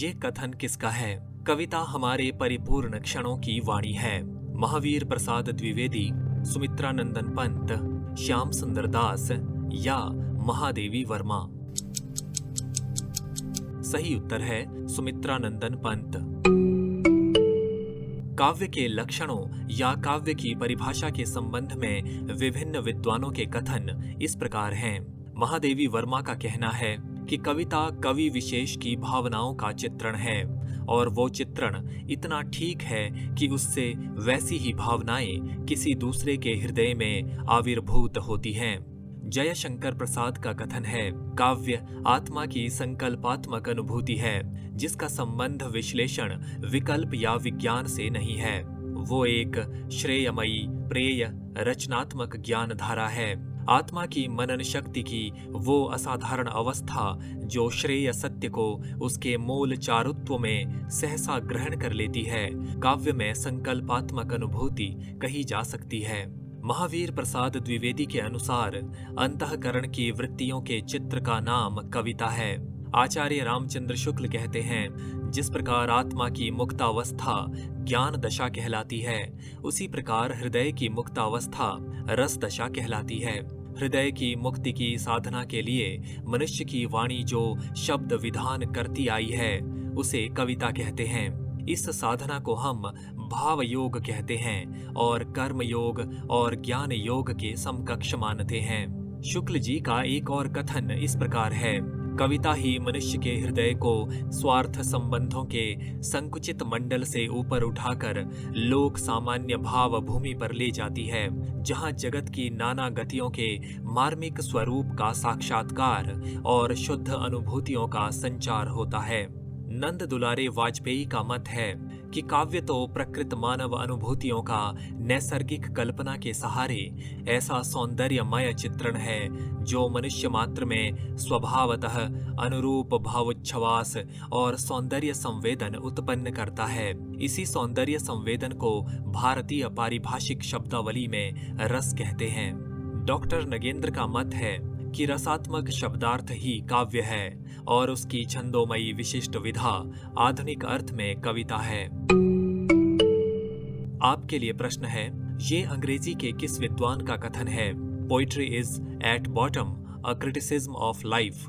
ये कथन किसका है? कविता हमारे परिपूर्ण क्षणों की वाणी है। महावीर प्रसाद द्विवेदी, सुमित्रा नंदन पंत, श्याम सुंदर दास या महादेवी वर्मा? सही उत्तर है सुमित्रा नंदन पंत। काव्य के लक्षणों या काव्य की परिभाषा के संबंध में विभिन्न विद्वानों के कथन इस प्रकार हैं। महादेवी वर्मा का कहना है कि कविता कवि विशेष की भावनाओं का चित्रण है और वो चित्रण इतना ठीक है कि उससे वैसी ही भावनाएं किसी दूसरे के हृदय में आविर्भूत होती हैं। जयशंकर प्रसाद का कथन है, काव्य आत्मा की संकल्पात्मक अनुभूति है जिसका संबंध विश्लेषण, विकल्प या विज्ञान से नहीं है। वो एक श्रेयमयी, प्रेय, रचनात्मक ज्ञान धारा है। आत्मा की मनन शक्ति की वो असाधारण अवस्था जो श्रेय सत्य को उसके मूल चारुत्व में सहसा ग्रहण कर लेती है, काव्य में संकल्पात्मक अनुभूति कही जा सकती है। महावीर प्रसाद द्विवेदी के अनुसार अंतःकरण की वृत्तियों के चित्र का नाम कविता है। आचार्य रामचंद्र शुक्ल कहते हैं, जिस प्रकार आत्मा की मुक्तावस्था ज्ञान दशा कहलाती है, उसी प्रकार हृदय की मुक्तावस्था रस दशा कहलाती है। हृदय की मुक्ति की साधना के लिए मनुष्य की वाणी जो शब्द विधान करती आई है, उसे कविता कहते हैं। इस साधना को हम भाव योग कहते हैं और कर्म योग और ज्ञान योग के समकक्ष मानते हैं। शुक्ल जी का एक और कथन इस प्रकार है, कविता ही मनुष्य के हृदय को स्वार्थ संबंधों के संकुचित मंडल से ऊपर उठाकर लोक सामान्य भाव भूमि पर ले जाती है, जहां जगत की नाना गतियों के मार्मिक स्वरूप का साक्षात्कार और शुद्ध अनुभूतियों का संचार होता है। नंद दुलारे वाजपेयी का मत है कि काव्य तो प्रकृत मानव अनुभूतियों का नैसर्गिक कल्पना के सहारे ऐसा सौंदर्यमय चित्रण है जो मनुष्य मात्र में स्वभावतः अनुरूप भावोच्छ्वास और सौंदर्य संवेदन उत्पन्न करता है। इसी सौंदर्य संवेदन को भारतीय पारिभाषिक शब्दावली में रस कहते हैं। डॉक्टर नगेंद्र का मत है कि रसात्मक शब्दार्थ ही काव्य है और उसकी छंदोमयी विशिष्ट विधा आधुनिक अर्थ में कविता है। आपके लिए प्रश्न है, ये अंग्रेजी के किस विद्वान का कथन है? Poetry is at bottom a criticism of life.